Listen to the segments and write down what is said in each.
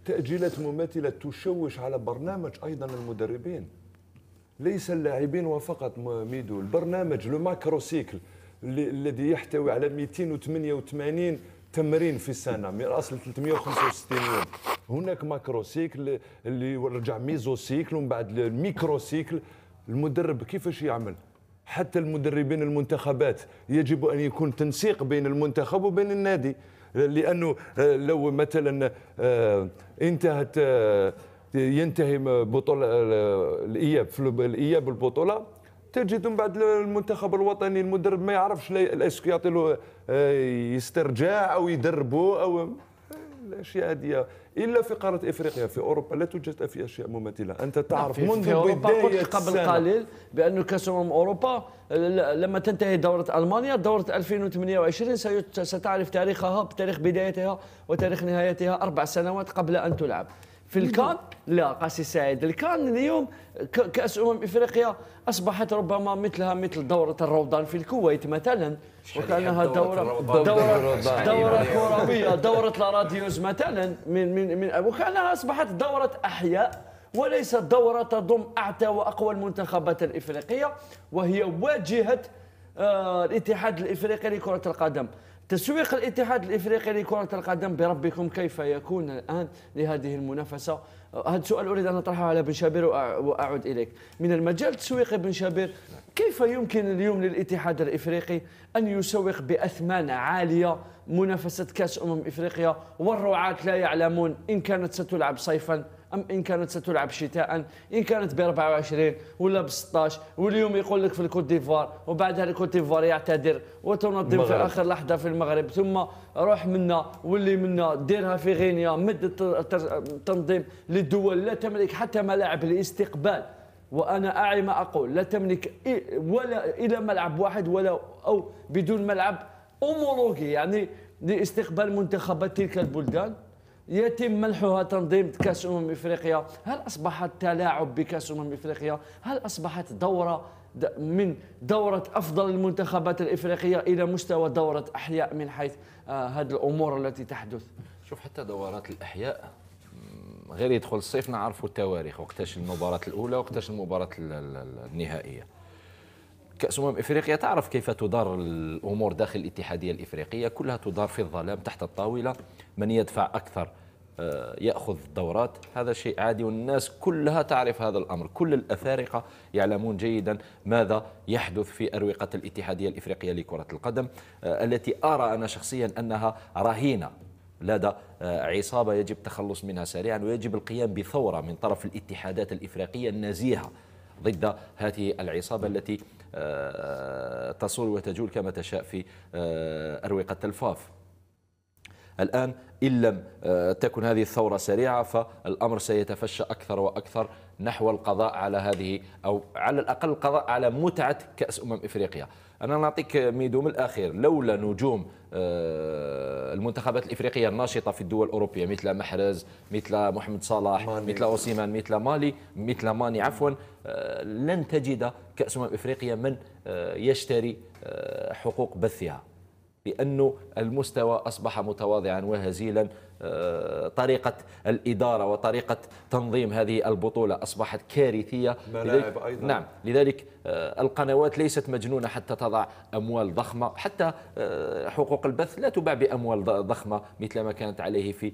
تأجيلات مماثلة تشوش على برنامج أيضا المدربين، ليس اللاعبين وفقط ميدو. البرنامج لو ماكرو سيكل الذي يحتوي على 288 تمرين في السنة من أصل 365 يوم. هناك ماكرو سيكل اللي رجع ميزو سيكل ومن بعد الميكرو سيكل. المدرب كيفاش يعمل؟ حتى المدربين المنتخبات يجب أن يكون تنسيق بين المنتخب وبين النادي، لأنه لو مثلا انتهت ينتهي بطولة الإياب في الإياب البطولة، تجد من بعد المنتخب الوطني المدرب ما يعرفش اسكو يعطي له يسترجع أو يدربه أو الأشياء هذه. إلا في قارة إفريقيا، في أوروبا لا توجد في أشياء مماثلة. أنت تعرف منذ بداية قبل قليل بأنه كأس أوروبا لما تنتهي دورة ألمانيا، دورة 2028 ستعرف تاريخها بتاريخ بدايتها وتاريخ نهايتها 4 سنوات قبل أن تلعب. في الكان لا قاسي سعيد، الكان اليوم كأس إفريقيا أصبحت ربما مثل دورة الروضان في الكويت مثلا، وكانها دورة كروية، دورة لاراديوز مثلا وكانها أصبحت دورة أحياء وليست دورة تضم أعتى وأقوى المنتخبات الإفريقية، وهي واجهة الاتحاد الإفريقي لكرة القدم. تسويق الاتحاد الافريقي لكره القدم بربكم كيف يكون الان لهذه المنافسه؟ هذا سؤال اريد ان اطرحه على بن شابير واعود اليك. من المجال التسويقي بن شابير، كيف يمكن اليوم للاتحاد الافريقي ان يسوق باثمان عاليه منافسه كاس افريقيا والرعاة لا يعلمون ان كانت ستلعب صيفا أم إن كانت ستلعب شتاء، إن كانت ب 24 ولا ب 16، واليوم يقول لك في الكوت ديفوار وبعدها الكوت ديفوار يعتذر وتنظم في آخر لحظة في المغرب، ثم روح منا واللي منا ديرها في غينيا. مد التنظيم للدول لا تملك حتى ملاعب الاستقبال، وأنا أعي ما أقول، لا تملك ولا إلى ملعب واحد ولا أو بدون ملعب أومولوجي يعني لاستقبال منتخبات تلك البلدان. يتم منحها تنظيم كأس إفريقيا. هل أصبح التلاعب بكأس إفريقيا، هل أصبحت دورة من دورة أفضل المنتخبات الإفريقية إلى مستوى دورة أحياء من حيث هذه الأمور التي تحدث؟ شوف، حتى دورات الأحياء غير يدخل الصيف نعرفوا التواريخ، وقتاش المباراة الأولى وقتاش المباراة النهائية. كأس إفريقيا تعرف كيف تدار الأمور داخل الاتحادية الإفريقية، كلها تدار في الظلام تحت الطاولة، من يدفع أكثر يأخذ الدورات. هذا شيء عادي والناس كلها تعرف هذا الأمر. كل الأفارقة يعلمون جيدا ماذا يحدث في أروقة الاتحادية الإفريقية لكرة القدم، التي أرى أنا شخصيا أنها رهينة لدى عصابة يجب التخلص منها سريعا، ويجب القيام بثورة من طرف الاتحادات الإفريقية النزيهة ضد هذه العصابة التي تصول وتجول كما تشاء في أروقة الفاف. الآن إن لم تكن هذه الثورة سريعة فالأمر سيتفشى أكثر وأكثر نحو القضاء على هذه، أو على الأقل القضاء على متعة كأس إفريقيا. أنا نعطيك ميدو من الأخير، لولا نجوم المنتخبات الإفريقية الناشطة في الدول الأوروبية مثل محرز، مثل محمد صلاح، مثل أوسيمان، مثل ماني عفوا، لن تجد كأس إفريقيا من يشتري حقوق بثها، لأنه المستوى أصبح متواضعا وهزيلا. طريقة الإدارة وطريقة تنظيم هذه البطولة أصبحت كارثية. أيضا. نعم، لذلك القنوات ليست مجنونة حتى تضع أموال ضخمة، حتى حقوق البث لا تباع بأموال ضخمة مثل ما كانت عليه في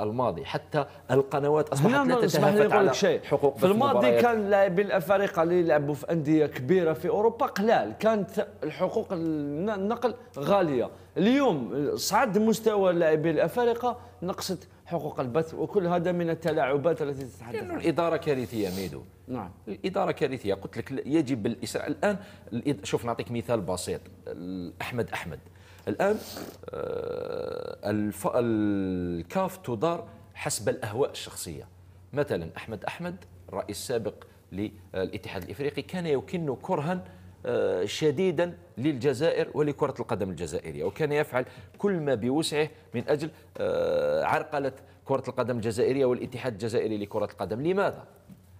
الماضي. حتى القنوات أصبحت لا تتهافت على حقوق بث. في الماضي كان لاعبين الأفارقة اللي يلعبوا في أندية كبيرة في أوروبا قلال، كانت الحقوق النقل غالية. اليوم صعد مستوى اللاعبين الأفارقة، نقصت حقوق البث، وكل هذا من التلاعبات التي تتحدث عنها. لأنه الإدارة كارثية ميدو. نعم، الإدارة كارثية. قلت لك يجب الإسراع الآن. شوف نعطيك مثال بسيط. أحمد الآن الكاف تدار حسب الأهواء الشخصية. مثلا أحمد الرئيس السابق للاتحاد الإفريقي كان يكن كرها شديدا للجزائر ولكرة القدم الجزائرية، وكان يفعل كل ما بوسعه من أجل عرقلة كرة القدم الجزائرية والاتحاد الجزائري لكرة القدم. لماذا؟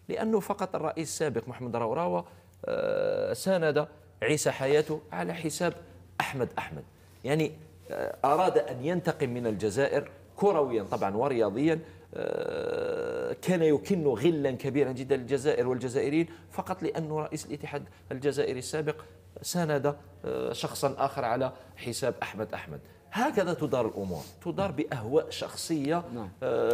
لأنه فقط الرئيس السابق محمد راوراوا ساند عيسى حياته على حساب أحمد، يعني أراد أن ينتقم من الجزائر كرويا طبعا ورياضيا كان يكن غلا كبيرا جدا للجزائر والجزائريين فقط لأن رئيس الاتحاد الجزائري السابق ساند شخصا آخر على حساب أحمد. هكذا تدار الأمور، تدار بأهواء شخصية،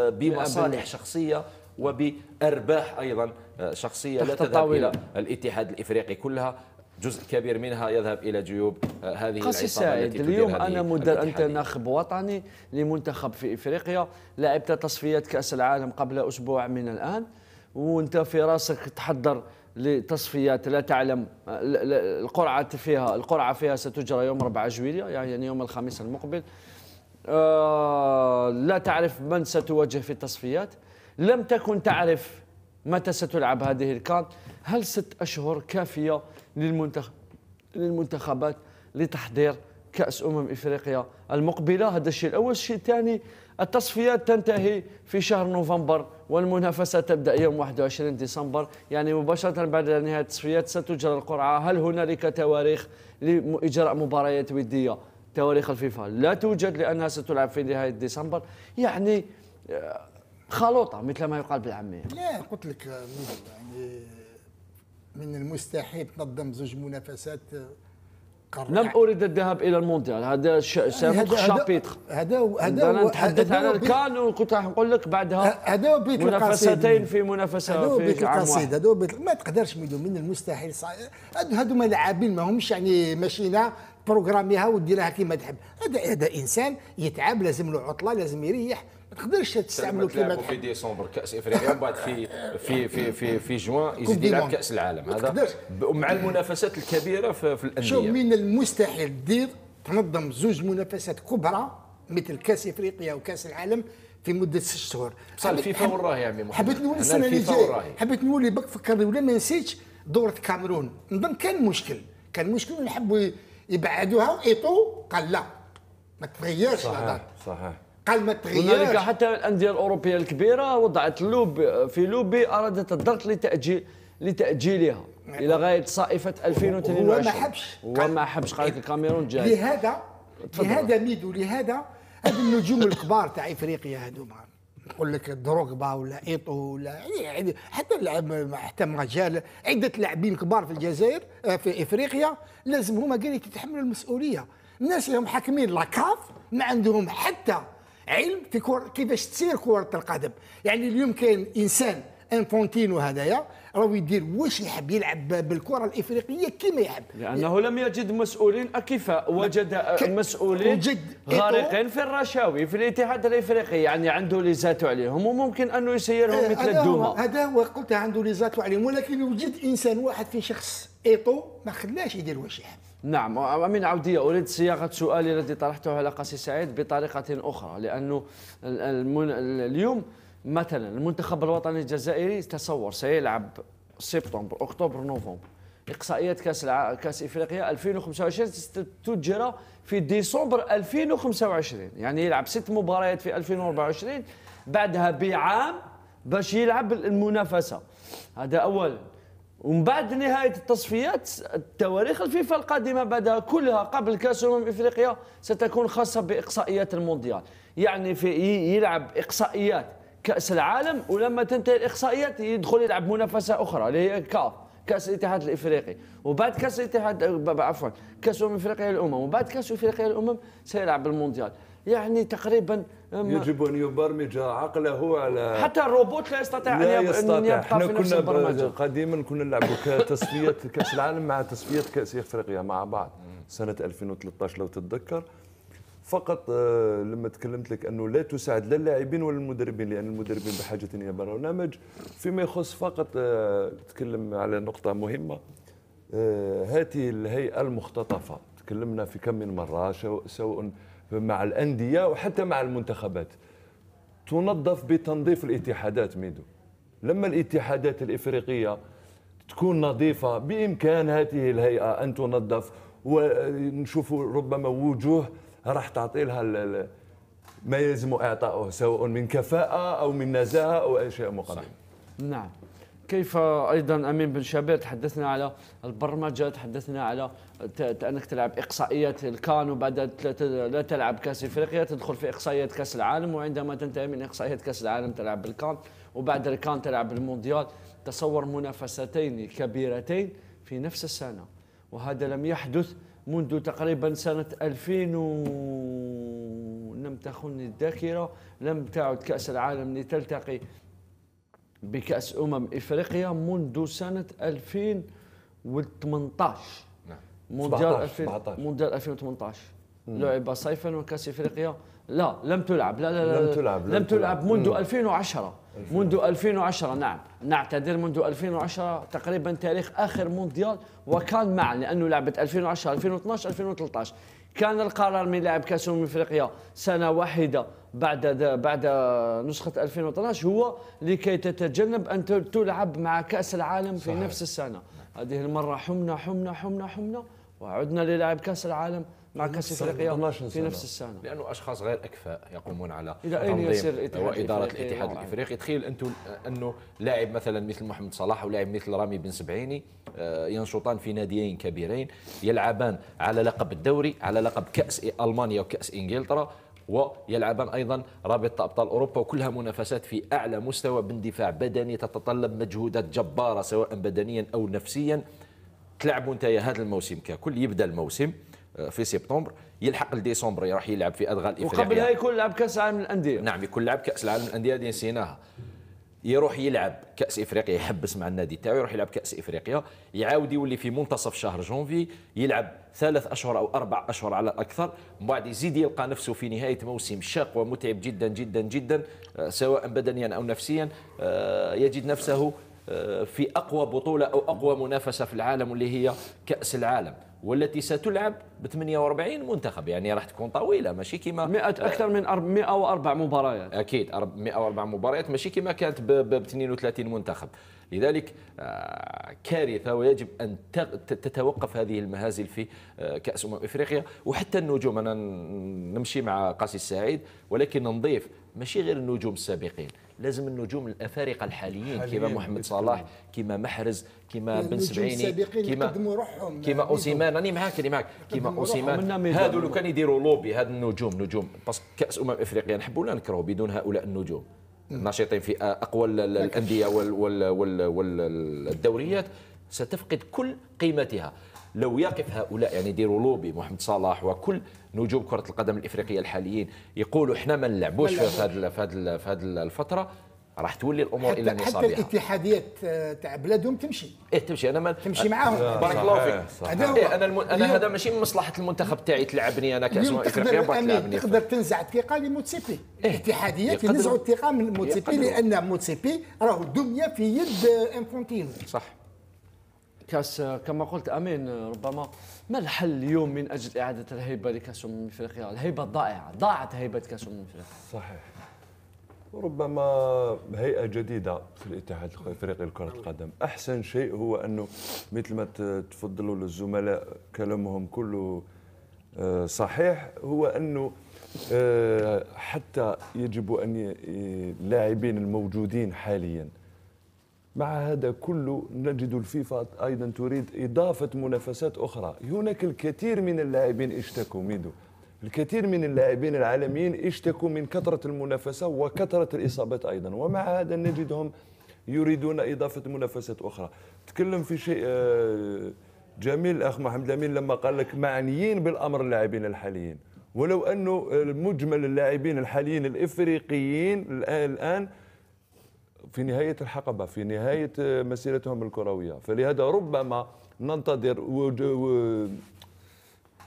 بمصالح شخصية، وبأرباح أيضا شخصية لا تذهب إلى الاتحاد الإفريقي كلها، جزء كبير منها يذهب إلى جيوب هذه قاسي العصابة التي سعيد. اليوم تدير أنا أنت ناخب وطني لمنتخب في إفريقيا، لعبت تصفيات كأس العالم قبل أسبوع من الآن، وأنت في راسك تحضر لتصفيات لا تعلم القرعة فيها ستجرى يوم 4 جويلية، يعني يوم الخميس المقبل. لا تعرف من ستواجه في التصفيات، لم تكن تعرف متى ستلعب هذه الكان. هل 6 أشهر كافية للمنتخبات لتحضير كأس إفريقيا المقبلة؟ هذا الشيء الأول. الشيء الثاني، التصفيات تنتهي في شهر نوفمبر والمنافسة تبدأ يوم 21 ديسمبر، يعني مباشرة بعد نهاية التصفيات ستجرى القرعة. هل هنالك تواريخ لإجراء مباريات ودية؟ تواريخ الفيفا لا توجد لأنها ستلعب في نهاية ديسمبر، يعني خلوطة مثل ما يقال بالعامية. لا قلت لك يعني من المستحيل تنظم 2 منافسات. لم أريد الذهاب إلى المونديال، هذا سيفتح شابيتر. أنا نتحدث على الكان، وكنت راح نقول لك بعدها هذا بيت منافستين في منافسة في عام واحد. هذا بيت ما تقدرش من المستحيل. هذو لاعبين ما همش يعني ماشينا بروغراميها وديرها كيما تحب. هذا انسان يتعب، لازم له عطله، لازم يريح. ما تقدرش تستعملوا كيما في ديسمبر كاس افريقيا، ومن بعد في جوان يزيد يلعب كاس العالم. هذا مع المنافسات الكبيره في الانديه. شوف، من المستحيل دير تنظم 2 منافسات كبرى مثل كاس افريقيا وكاس العالم في مده 6 شهور. بصح الفيفا وراه يا عمي محمد. حبيت نقول السنه اللي جايه، حبيت نقول بك فكرني ولا ما نسيتش دوره الكاميرون. نظن كان مشكل نحبوا يبعدوها، وإيطو قال لا ما تغيرش. صحيح. قال ما تغيرش. هنالك حتى الانديه الاوروبيه الكبيره وضعت لوبي ارادت الضغط لتاجيلها الى غايه صائفه 2022. هو ما حبش قال لك الكاميرون جاي. لهذا ميدو، لهذا هذو النجوم الكبار تاع افريقيا هذوما، نقول لك دروغبا ولا ايطو ولا يعني حتى مجال عده لاعبين كبار في الجزائر في افريقيا، لازم هما قال يتحملوا المسؤوليه. الناس اللي هم حاكمين لاكاف ما عندهم حتى علم في كيفاش تسير كره القدم. يعني اليوم كاين انسان انفونتينو هذايا راهو يدير واش يحب، يلعب بالكره الافريقيه كما يحب، لانه لم يجد مسؤولين اكفاء، وجد مسؤولين غارقين في الرشاوي في الاتحاد الافريقي، يعني عنده ليزاتو عليهم وممكن انه يسيرهم مثل الدومه. هذا هو قلت عنده ليزاتو عليهم، ولكن وجد انسان واحد في شخص ايطو ما خلاش يدير واش يحب. نعم. أمين عودية، أريد صياغة سؤالي الذي طرحته على قاسي سعيد بطريقة أخرى، لأنه اليوم مثلا المنتخب الوطني الجزائري تصور سيلعب سبتمبر أكتوبر نوفمبر. إقصائيات كأس إفريقيا 2025 ستجرى في ديسمبر 2025، يعني يلعب 6 مباريات في 2024، بعدها بعام باش يلعب المنافسة. هذا أولا. ومن بعد نهاية التصفيات التواريخ الفيفا القادمة بعدها كلها قبل كأس إفريقيا ستكون خاصة بإقصائيات المونديال، يعني في يلعب إقصائيات كأس العالم، ولما تنتهي الإقصائيات يدخل يلعب منافسة أخرى اللي هي كأس الاتحاد الإفريقي، وبعد كأس الاتحاد عفوا كأس إفريقيا للأمم، وبعد كأس إفريقيا للأمم سيلعب المونديال. يعني تقريبا يجب ان يبرمج عقله على حتى الروبوت لا يستطيع ان يبقى في نفس البرمجه. قديما كنا نلعبوا تصفيات كاس العالم مع تصفيات كاس افريقيا مع بعض سنه 2013 لو تتذكر. فقط لما تكلمت لك انه لا تساعد لا اللاعبين ولا المدربين، لان المدربين بحاجه الى برنامج. فيما يخص فقط تكلم على نقطه مهمه، هذه الهيئه المختطفه تكلمنا في كم من مره، سواء مع الأندية وحتى مع المنتخبات، تنظف بتنظيف الاتحادات. ميدو لما الاتحادات الإفريقية تكون نظيفة بإمكان هذه الهيئة أن تنظف، ونشوف ربما وجوه راح تعطي لها ما يلزم إعطائه، سواء من كفاءة أو من نزاهة أو أشياء مقابلة. نعم. كيف ايضا امين بن شابير تحدثنا على البرمجه، تحدثنا على انك تلعب اقصائيات الكان وبعد لا تلعب كاس افريقيا تدخل في اقصائيات كاس العالم، وعندما تنتهي من اقصائيات كاس العالم تلعب بالكان، وبعد الكان تلعب المونديال. تصور منافستين كبيرتين في نفس السنه، وهذا لم يحدث منذ تقريبا سنه 2000 لم تخني الذاكره، لم تعد كاس العالم لتلتقي بكأس أفريقيا منذ سنة 2018. نعم. مونديال 2018 لعب صيفا، وكأس أفريقيا لا لم تلعب، لم تلعب منذ 2010. منذ 2010 نعم، نعتذر، منذ 2010 تقريبا تاريخ آخر مونديال، وكان معا لأنه لعبت 2010 2012 2013. كان القرار من لعب كأس أفريقيا سنة واحدة بعد نسخة 2012 هو لكي تتجنب أن تلعب مع كأس العالم في نفس السنة. هذه المرة حمنا وعدنا للعب كأس العالم مع كأس افريقيا في نفس السنه، لانه اشخاص غير اكفاء يقومون على الى اين يسير واداره الاتحاد الافريقي. تخيل انتم انه لاعب مثلا مثل محمد صلاح او لاعب مثل رامي بن سبعيني ينشطان في ناديين كبيرين، يلعبان على لقب الدوري، على لقب كاس المانيا وكاس انجلترا، ويلعبان ايضا رابطه ابطال اوروبا، وكلها منافسات في اعلى مستوى باندفاع بدني تتطلب مجهودات جباره سواء بدنيا او نفسيا. تلعبوا انت هذا الموسم ككل، يبدا الموسم في سبتمبر، يلحق لديسمبر يروح يلعب في ادغال افريقيا، وقبلها يكون لعب كاس العالم للانديه. نعم، يكون لعب كاس العالم للانديه هذه نسيناها. يروح يلعب كاس افريقيا، يحبس مع النادي تاعو، يروح يلعب كاس افريقيا، يعاود يولي في منتصف شهر جونفي يلعب 3 أشهر او 4 أشهر على الاكثر، من بعد يزيد يلقى نفسه في نهايه موسم شاق ومتعب جدا جدا جدا سواء بدنيا او نفسيا، يجد نفسه في اقوى بطوله او اقوى منافسه في العالم اللي هي كاس العالم، والتي ستلعب ب 48 منتخب، يعني راح تكون طويله ماشي كيما اكثر من 104 مباريات. اكيد 104 مباريات، ماشي كيما كانت ب 32 منتخب. لذلك كارثه، ويجب ان تتوقف هذه المهازل في كاس افريقيا. وحتى النجوم، انا نمشي مع قاسي السعيد، ولكن نضيف ماشي غير النجوم السابقين، لازم النجوم الافارقه الحاليين كيما محمد صلاح، كيما محرز، كيما بن سبعيني، كيما اوسيمان. راني معاك كيما اوسيمان. هذو لو كان يديروا لوبي، هاد نجوم بس كاس افريقيا نحبوا لا نكرهوا بدون هؤلاء النجوم الناشطين في اقوى الانديه والدوريات ستفقد كل قيمتها. لو يقف هؤلاء يعني يديروا لوبي، محمد صلاح وكل نجوم كرة القدم الإفريقية الحاليين يقولوا احنا ما نلعبوش في هذه الفترة، راح تولي الامور الى نصابها. حتى الاتحاديات تاع بلادهم تمشي. تمشي، انا ما تمشي معاهم. بارك الله فيك. انا هذا ماشي من مصلحة المنتخب تاعي تلعبني انا كأس افريقيا، تلعبني. تقدر تنزع الثقة لموتسيبي. الاتحاديات ينزعوا الثقة من موتسيبي، لأن موتسيبي راهو الدنيا في يد انفونتينو. صح. كاس كما قلت امين، ربما ما الحل اليوم من اجل اعاده الهيبه لكاس افريقيا؟ الهيبه ضائعه، ضاعت هيبه كاس افريقيا. صحيح. ربما هيئه جديده في الاتحاد الافريقي لكره القدم. احسن شيء هو انه مثل ما تفضلوا الزملاء كلامهم كله صحيح، هو انه حتى يجب ان اللاعبين الموجودين حاليا، مع هذا كله نجد الفيفا أيضا تريد إضافة منافسات أخرى. هناك الكثير من اللاعبين اشتكوا ميدو، الكثير من اللاعبين العالميين اشتكوا من كثرة المنافسة وكثرة الإصابات أيضا، ومع هذا نجدهم يريدون إضافة منافسات أخرى. تكلم في شيء جميل الأخ محمد الأمين لما قال لك معنيين بالأمر اللاعبين الحاليين، ولو أنه مجمل اللاعبين الحاليين الإفريقيين الآن في نهاية الحقبة، في نهاية مسيرتهم الكروية، فلهذا ربما ننتظر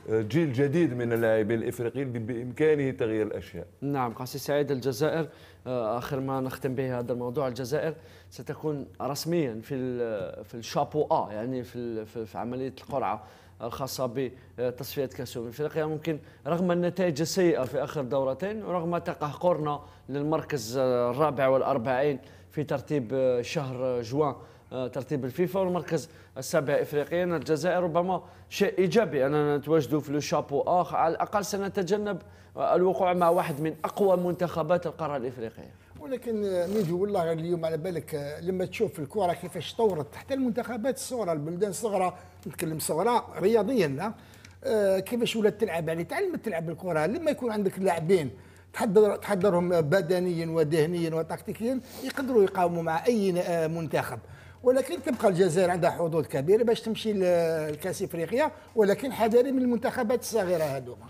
جيل جديد من اللاعبين الافريقيين بامكانه تغيير الاشياء. نعم قاسي سعيد، الجزائر اخر ما نختم به هذا الموضوع، الجزائر ستكون رسميا في الشابو يعني في عمليه القرعه الخاصه بتصفيه كاس افريقيا. ممكن رغم النتائج السيئه في اخر دورتين، ورغم تقهقرنا للمركز الرابع والأربعين في ترتيب شهر جوان ترتيب الفيفا، والمركز السابع افريقيا، الجزائر ربما شيء ايجابي اننا نتواجدوا في لو شابو على الاقل سنتجنب الوقوع مع واحد من اقوى منتخبات القاره الافريقيه. ولكن ميدو والله اليوم على بالك لما تشوف الكره كيفاش طورت حتى المنتخبات الصغرى، البلدان الصغرى، نتكلم صغرى رياضيا لا، كيفاش ولات تلعب، يعني تعلمت تلعب الكره. لما يكون عندك لاعبين تحضرهم بدنيا وذهنيا وتكتيكيا يقدروا يقاوموا مع اي منتخب. ولكن تبقى الجزائر عندها حظوظ كبيره باش تمشي لكاس افريقيا، ولكن حذري من المنتخبات الصغيره هذوما.